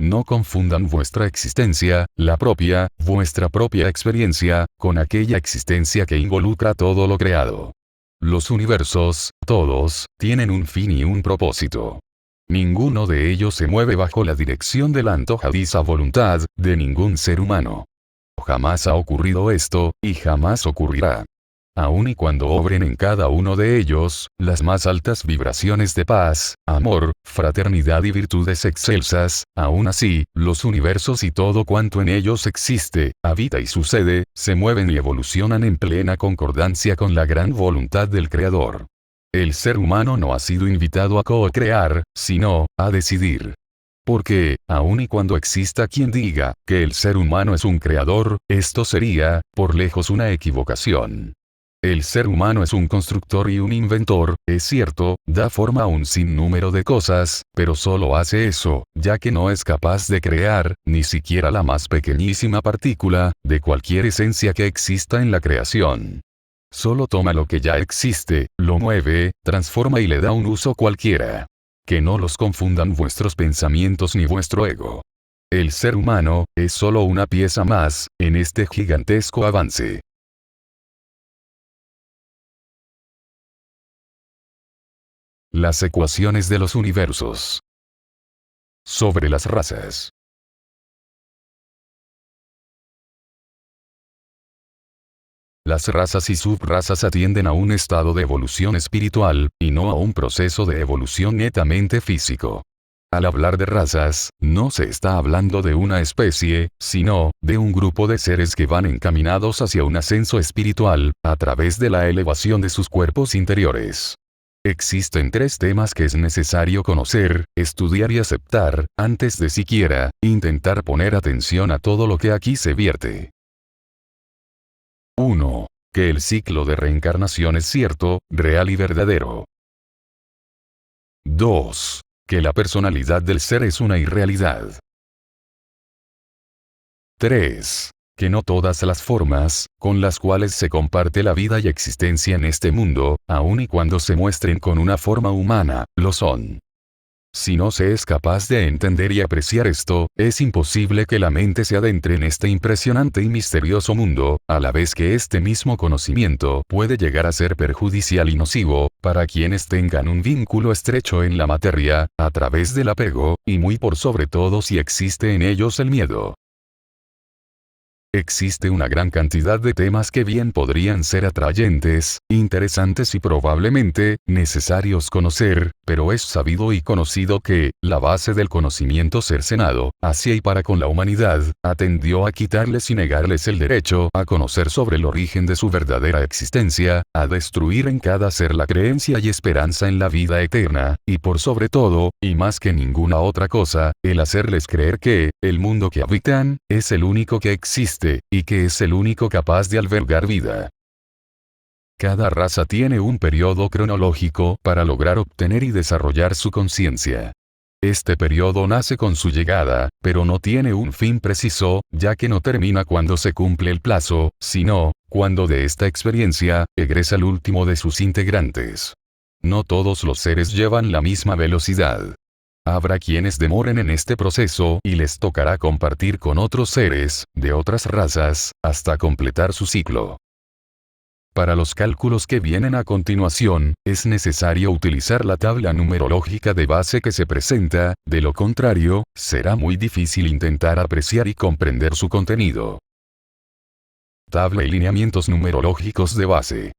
no confundan vuestra existencia, vuestra propia experiencia, con aquella existencia que involucra todo lo creado. Los universos, todos, tienen un fin y un propósito. Ninguno de ellos se mueve bajo la dirección de la antojadiza voluntad de ningún ser humano. Jamás ha ocurrido esto, y jamás ocurrirá. Aun y cuando obren en cada uno de ellos, las más altas vibraciones de paz, amor, fraternidad y virtudes excelsas, aún así, los universos y todo cuanto en ellos existe, habita y sucede, se mueven y evolucionan en plena concordancia con la gran voluntad del Creador. El ser humano no ha sido invitado a co-crear, sino, a decidir. Porque, aun y cuando exista quien diga, que el ser humano es un creador, esto sería, por lejos una equivocación. El ser humano es un constructor y un inventor, es cierto, da forma a un sinnúmero de cosas, pero solo hace eso, ya que no es capaz de crear, ni siquiera la más pequeñísima partícula, de cualquier esencia que exista en la creación. Solo toma lo que ya existe, lo mueve, transforma y le da un uso cualquiera. Que no los confundan vuestros pensamientos ni vuestro ego. El ser humano, es solo una pieza más, en este gigantesco avance. Las ecuaciones de los universos. Sobre las razas. Las razas y subrazas atienden a un estado de evolución espiritual, y no a un proceso de evolución netamente físico. Al hablar de razas, no se está hablando de una especie, sino, de un grupo de seres que van encaminados hacia un ascenso espiritual, a través de la elevación de sus cuerpos interiores. Existen 3 temas que es necesario conocer, estudiar y aceptar, antes de siquiera intentar poner atención a todo lo que aquí se vierte. 1. Que el ciclo de reencarnación es cierto, real y verdadero. 2. Que la personalidad del ser es una irrealidad. 3. Que no todas las formas, con las cuales se comparte la vida y existencia en este mundo, aun y cuando se muestren con una forma humana, lo son. Si no se es capaz de entender y apreciar esto, es imposible que la mente se adentre en este impresionante y misterioso mundo, a la vez que este mismo conocimiento puede llegar a ser perjudicial y nocivo, para quienes tengan un vínculo estrecho en la materia, a través del apego, y muy por sobre todo si existe en ellos el miedo. Existe una gran cantidad de temas que bien podrían ser atrayentes, interesantes y probablemente, necesarios conocer, pero es sabido y conocido que, la base del conocimiento cercenado, hacia y para con la humanidad, atendió a quitarles y negarles el derecho a conocer sobre el origen de su verdadera existencia, a destruir en cada ser la creencia y esperanza en la vida eterna, y por sobre todo, y más que ninguna otra cosa, el hacerles creer que, el mundo que habitan, es el único que existe, y que es el único capaz de albergar vida. Cada raza tiene un periodo cronológico para lograr obtener y desarrollar su conciencia. Este periodo nace con su llegada, pero no tiene un fin preciso, ya que no termina cuando se cumple el plazo, sino, cuando de esta experiencia, egresa el último de sus integrantes. No todos los seres llevan la misma velocidad. Habrá quienes demoren en este proceso y les tocará compartir con otros seres, de otras razas, hasta completar su ciclo. Para los cálculos que vienen a continuación, es necesario utilizar la tabla numerológica de base que se presenta, de lo contrario, será muy difícil intentar apreciar y comprender su contenido. Tabla y lineamientos numerológicos de base.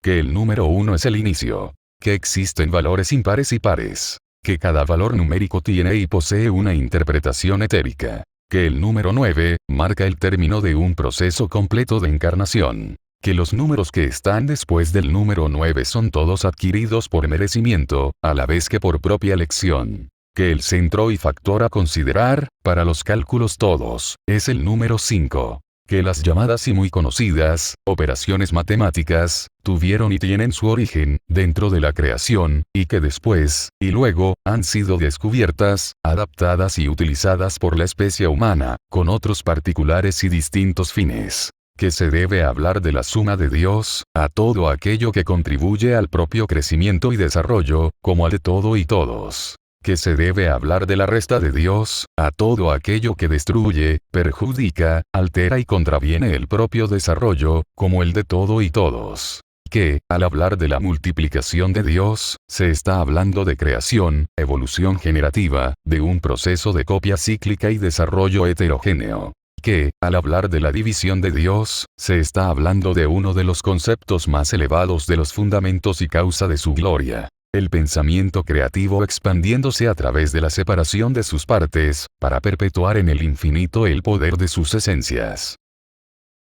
Que el número 1 es el inicio. Que existen valores impares y pares. Que cada valor numérico tiene y posee una interpretación etérica. Que el número 9 marca el término de un proceso completo de encarnación. Que los números que están después del número 9 son todos adquiridos por merecimiento, a la vez que por propia elección. Que el centro y factor a considerar, para los cálculos todos, es el número 5. Que las llamadas y muy conocidas, operaciones matemáticas, tuvieron y tienen su origen, dentro de la creación, y que después, y luego, han sido descubiertas, adaptadas y utilizadas por la especie humana, con otros particulares y distintos fines. Que se debe hablar de la suma de Dios, a todo aquello que contribuye al propio crecimiento y desarrollo, como al de todo y todos. que se debe hablar de la resta de Dios, a todo aquello que destruye, perjudica, altera y contraviene el propio desarrollo, como el de todo y todos. Que, al hablar de la multiplicación de Dios, se está hablando de creación, evolución generativa, de un proceso de copia cíclica y desarrollo heterogéneo. Que, al hablar de la división de Dios, se está hablando de uno de los conceptos más elevados de los fundamentos y causa de su gloria. El pensamiento creativo expandiéndose a través de la separación de sus partes, para perpetuar en el infinito el poder de sus esencias.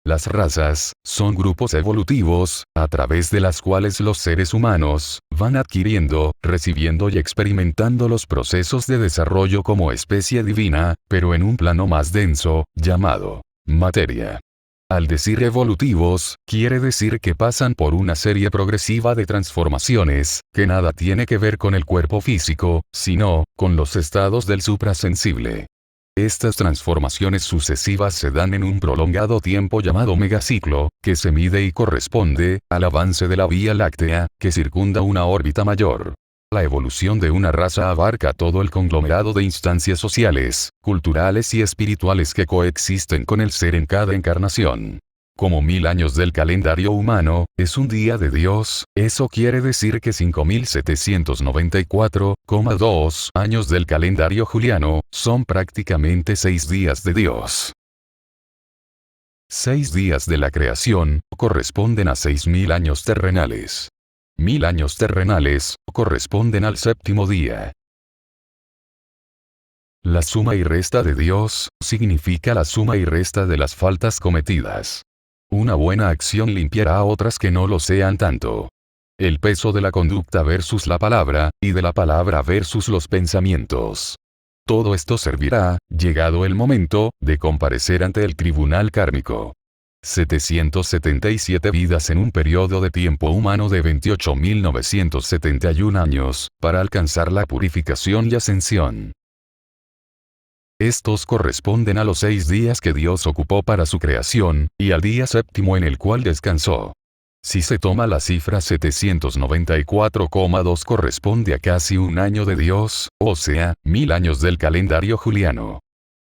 Las razas, son grupos evolutivos, a través de las cuales los seres humanos, van adquiriendo, recibiendo y experimentando los procesos de desarrollo como especie divina, pero en un plano más denso, llamado materia. Al decir evolutivos, quiere decir que pasan por una serie progresiva de transformaciones, que nada tiene que ver con el cuerpo físico, sino, con los estados del suprasensible. Estas transformaciones sucesivas se dan en un prolongado tiempo llamado megaciclo, que se mide y corresponde al avance de la Vía Láctea, que circunda una órbita mayor. La evolución de una raza abarca todo el conglomerado de instancias sociales, culturales y espirituales que coexisten con el ser en cada encarnación. Como 1000 años del calendario humano, es un día de Dios, eso quiere decir que 5794,2 años del calendario juliano, son prácticamente 6 días de Dios. 6 días de la creación, corresponden a 6000 años terrenales. 1000 años terrenales, corresponden al séptimo día. La suma y resta de Dios, significa la suma y resta de las faltas cometidas. Una buena acción limpiará a otras que no lo sean tanto. El peso de la conducta versus la palabra, y de la palabra versus los pensamientos. Todo esto servirá, llegado el momento, de comparecer ante el tribunal kármico. 777 vidas en un periodo de tiempo humano de 28.971 años, para alcanzar la purificación y ascensión. Estos corresponden a los 6 días que Dios ocupó para su creación, y al día séptimo en el cual descansó. Si se toma la cifra 794,2 corresponde a casi un año de Dios, o sea, 1000 años del calendario juliano.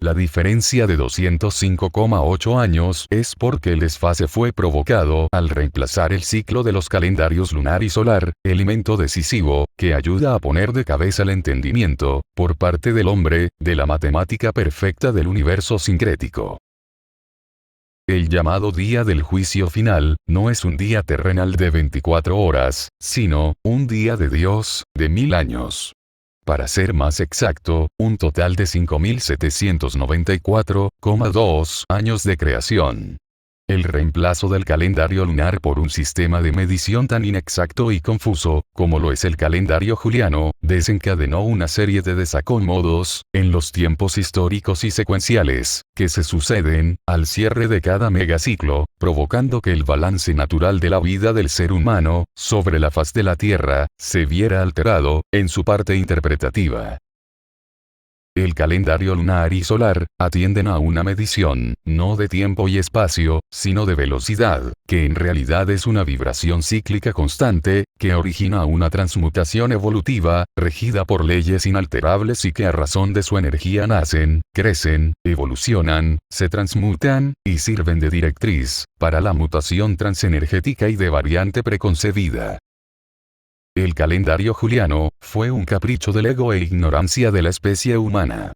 La diferencia de 205,8 años es porque el desfase fue provocado al reemplazar el ciclo de los calendarios lunar y solar, elemento decisivo, que ayuda a poner de cabeza el entendimiento, por parte del hombre, de la matemática perfecta del universo sincrético. El llamado día del juicio final, no es un día terrenal de 24 horas, sino, un día de Dios, de 1000 años. Para ser más exacto, un total de 5794,2 años de creación. El reemplazo del calendario lunar por un sistema de medición tan inexacto y confuso, como lo es el calendario juliano, desencadenó una serie de desacomodos, en los tiempos históricos y secuenciales, que se suceden, al cierre de cada megaciclo, provocando que el balance natural de la vida del ser humano, sobre la faz de la Tierra, se viera alterado, en su parte interpretativa. El calendario lunar y solar, atienden a una medición, no de tiempo y espacio, sino de velocidad, que en realidad es una vibración cíclica constante, que origina una transmutación evolutiva, regida por leyes inalterables y que a razón de su energía nacen, crecen, evolucionan, se transmutan, y sirven de directriz, para la mutación transenergética y de variante preconcebida. El calendario juliano, fue un capricho del ego e ignorancia de la especie humana.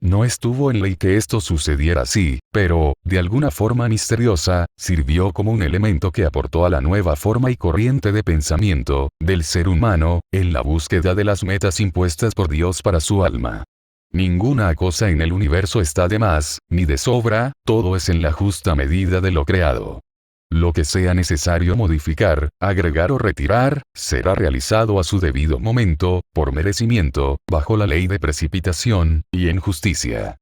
No estuvo en ley que esto sucediera así, pero, de alguna forma misteriosa, sirvió como un elemento que aportó a la nueva forma y corriente de pensamiento, del ser humano, en la búsqueda de las metas impuestas por Dios para su alma. Ninguna cosa en el universo está de más, ni de sobra, todo es en la justa medida de lo creado. Lo que sea necesario modificar, agregar o retirar, será realizado a su debido momento, por merecimiento, bajo la ley de precipitación, y en justicia.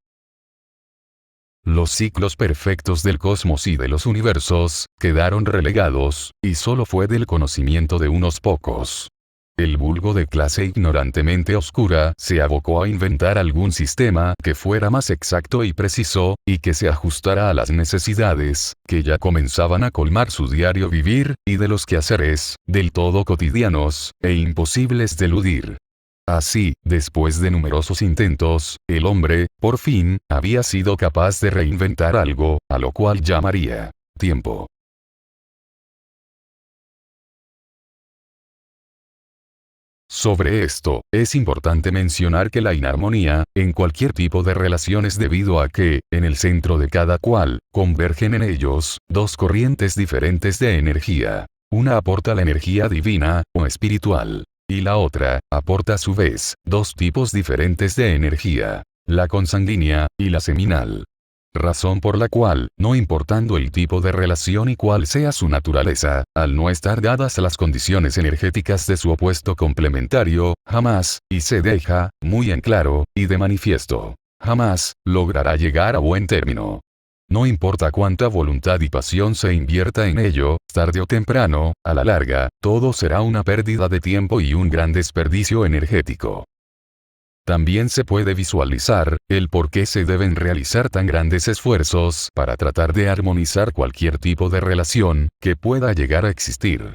Los ciclos perfectos del cosmos y de los universos, quedaron relegados, y solo fue del conocimiento de unos pocos. El vulgo de clase ignorantemente oscura se abocó a inventar algún sistema que fuera más exacto y preciso, y que se ajustara a las necesidades, que ya comenzaban a colmar su diario vivir, y de los quehaceres, del todo cotidianos, e imposibles de eludir. Así, después de numerosos intentos, el hombre, por fin, había sido capaz de reinventar algo, a lo cual llamaría tiempo. Sobre esto, es importante mencionar que la inarmonía, en cualquier tipo de relación es debido a que, en el centro de cada cual, convergen en ellos, dos corrientes diferentes de energía. Una aporta la energía divina, o espiritual. Y la otra, aporta a su vez, dos tipos diferentes de energía. La consanguínea, y la seminal. Razón por la cual, no importando el tipo de relación y cuál sea su naturaleza, al no estar dadas las condiciones energéticas de su opuesto complementario, jamás, y se deja, muy en claro, y de manifiesto, jamás, logrará llegar a buen término. No importa cuánta voluntad y pasión se invierta en ello, tarde o temprano, a la larga, todo será una pérdida de tiempo y un gran desperdicio energético. También se puede visualizar, el por qué se deben realizar tan grandes esfuerzos para tratar de armonizar cualquier tipo de relación que pueda llegar a existir.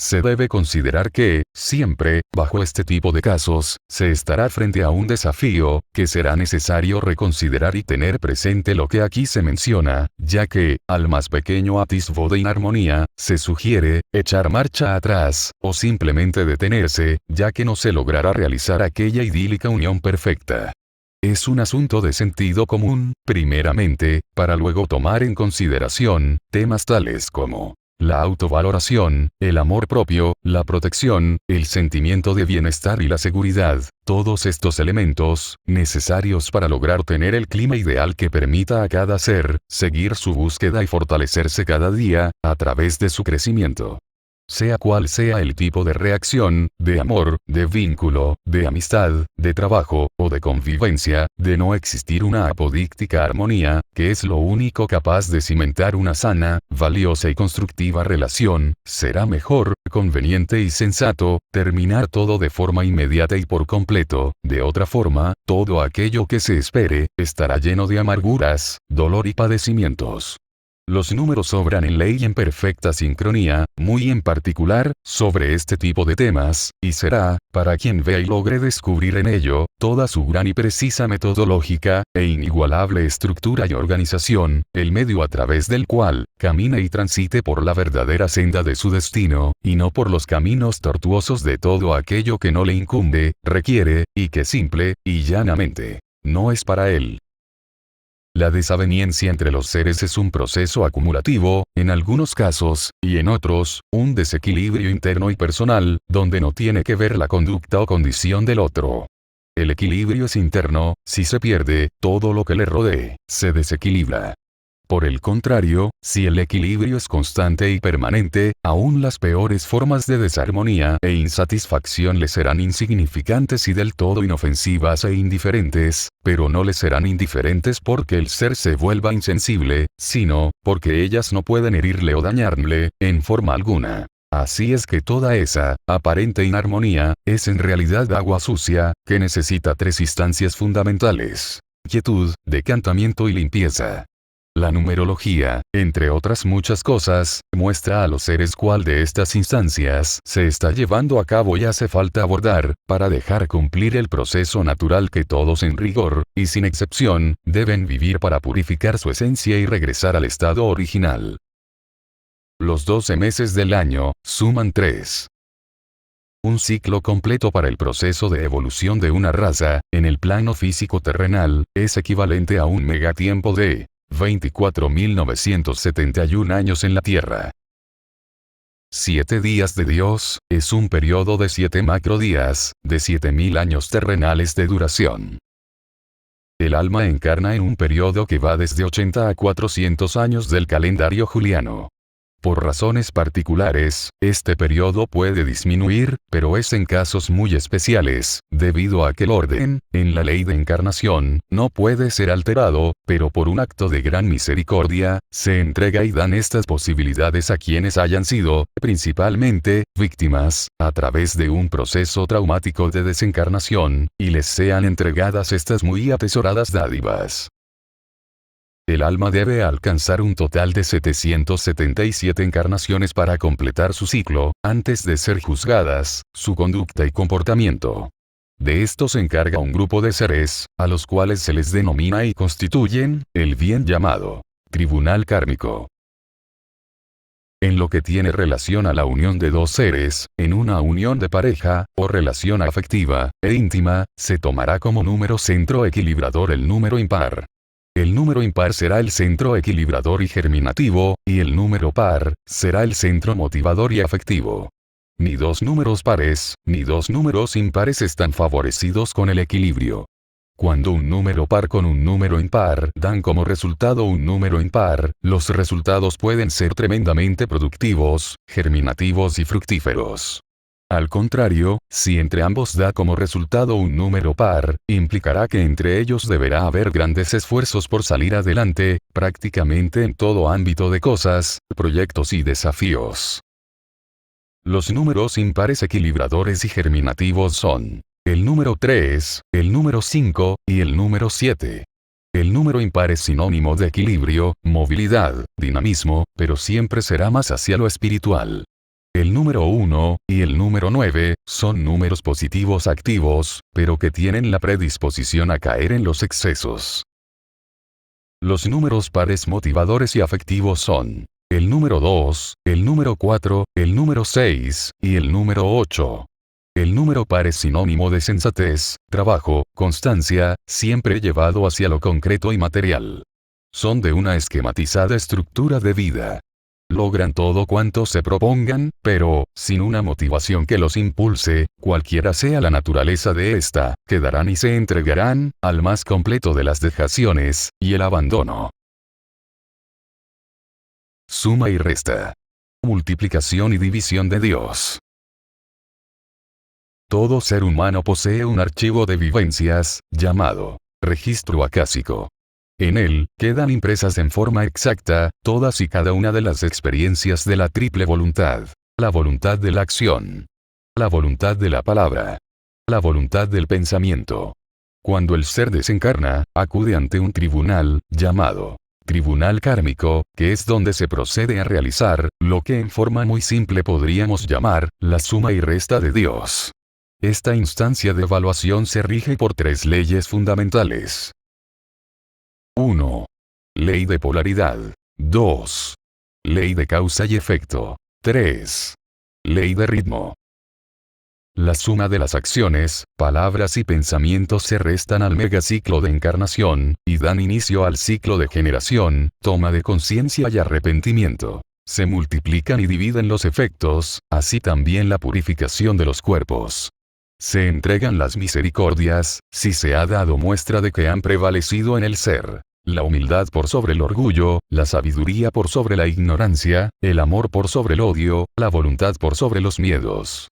Se debe considerar que, siempre, bajo este tipo de casos, se estará frente a un desafío, que será necesario reconsiderar y tener presente lo que aquí se menciona, ya que, al más pequeño atisbo de inarmonía, se sugiere, echar marcha atrás, o simplemente detenerse, ya que no se logrará realizar aquella idílica unión perfecta. Es un asunto de sentido común, primeramente, para luego tomar en consideración, temas tales como la autovaloración, el amor propio, la protección, el sentimiento de bienestar y la seguridad, todos estos elementos, necesarios para lograr tener el clima ideal que permita a cada ser, seguir su búsqueda y fortalecerse cada día, a través de su crecimiento. Sea cual sea el tipo de reacción, de amor, de vínculo, de amistad, de trabajo, o de convivencia, de no existir una apodíctica armonía, que es lo único capaz de cimentar una sana, valiosa y constructiva relación, será mejor, conveniente y sensato, terminar todo de forma inmediata y por completo, de otra forma, todo aquello que se espere, estará lleno de amarguras, dolor y padecimientos. Los números obran en ley y en perfecta sincronía, muy en particular, sobre este tipo de temas, y será, para quien vea y logre descubrir en ello, toda su gran y precisa metodológica, e inigualable estructura y organización, el medio a través del cual, camine y transite por la verdadera senda de su destino, y no por los caminos tortuosos de todo aquello que no le incumbe, requiere, y que simple, y llanamente, no es para él. La desaveniencia entre los seres es un proceso acumulativo, en algunos casos, y en otros, un desequilibrio interno y personal, donde no tiene que ver la conducta o condición del otro. El equilibrio es interno, si se pierde, todo lo que le rodee, se desequilibra. Por el contrario, si el equilibrio es constante y permanente, aún las peores formas de desarmonía e insatisfacción le serán insignificantes y del todo inofensivas e indiferentes, pero no le serán indiferentes porque el ser se vuelva insensible, sino, porque ellas no pueden herirle o dañarle, en forma alguna. Así es que toda esa, aparente inarmonía, es en realidad agua sucia, que necesita tres instancias fundamentales: quietud, decantamiento y limpieza. La numerología, entre otras muchas cosas, muestra a los seres cuál de estas instancias se está llevando a cabo y hace falta abordar, para dejar cumplir el proceso natural que todos en rigor, y sin excepción, deben vivir para purificar su esencia y regresar al estado original. Los 12 meses del año, suman 3. Un ciclo completo para el proceso de evolución de una raza, en el plano físico terrenal, es equivalente a un megatiempo de 24.971 años en la Tierra. 7 días de Dios, es un periodo de 7 macrodías, de 7.000 años terrenales de duración. El alma encarna en un periodo que va desde 80 a 400 años del calendario juliano. Por razones particulares, este periodo puede disminuir, pero es en casos muy especiales, debido a que el orden, en la ley de encarnación, no puede ser alterado, pero por un acto de gran misericordia, se entrega y dan estas posibilidades a quienes hayan sido, principalmente, víctimas, a través de un proceso traumático de desencarnación, y les sean entregadas estas muy atesoradas dádivas. El alma debe alcanzar un total de 777 encarnaciones para completar su ciclo, antes de ser juzgadas, su conducta y comportamiento. De esto se encarga un grupo de seres, a los cuales se les denomina y constituyen, el bien llamado tribunal kármico. En lo que tiene relación a la unión de dos seres, en una unión de pareja, o relación afectiva, e íntima, se tomará como número centro equilibrador el número impar. El número impar será el centro equilibrador y germinativo, y el número par, será el centro motivador y afectivo. Ni dos números pares, ni dos números impares están favorecidos con el equilibrio. Cuando un número par con un número impar dan como resultado un número impar, los resultados pueden ser tremendamente productivos, germinativos y fructíferos. Al contrario, si entre ambos da como resultado un número par, implicará que entre ellos deberá haber grandes esfuerzos por salir adelante, prácticamente en todo ámbito de cosas, proyectos y desafíos. Los números impares equilibradores y germinativos son el número 3, el número 5, y el número 7. El número impar es sinónimo de equilibrio, movilidad, dinamismo, pero siempre será más hacia lo espiritual. El número 1, y el número 9, son números positivos activos, pero que tienen la predisposición a caer en los excesos. Los números pares motivadores y afectivos son el número 2, el número 4, el número 6, y el número 8. El número par es sinónimo de sensatez, trabajo, constancia, siempre llevado hacia lo concreto y material. Son de una esquematizada estructura de vida. Logran todo cuanto se propongan, pero, sin una motivación que los impulse, cualquiera sea la naturaleza de esta, quedarán y se entregarán, al más completo de las dejaciones, y el abandono. Suma y resta. Multiplicación y división de Dios. Todo ser humano posee un archivo de vivencias, llamado registro acásico. En él, quedan impresas en forma exacta, todas y cada una de las experiencias de la triple voluntad. La voluntad de la acción. La voluntad de la palabra. La voluntad del pensamiento. Cuando el ser desencarna, acude ante un tribunal, llamado tribunal kármico, que es donde se procede a realizar, lo que en forma muy simple podríamos llamar, la suma y resta de Dios. Esta instancia de evaluación se rige por tres leyes fundamentales. 1. Ley de polaridad. 2. Ley de causa y efecto. 3. Ley de ritmo. La suma de las acciones, palabras y pensamientos se restan al megaciclo de encarnación, y dan inicio al ciclo de generación, toma de conciencia y arrepentimiento. Se multiplican y dividen los efectos, así también la purificación de los cuerpos. Se entregan las misericordias, si se ha dado muestra de que han prevalecido en el ser. La humildad por sobre el orgullo, la sabiduría por sobre la ignorancia, el amor por sobre el odio, la voluntad por sobre los miedos.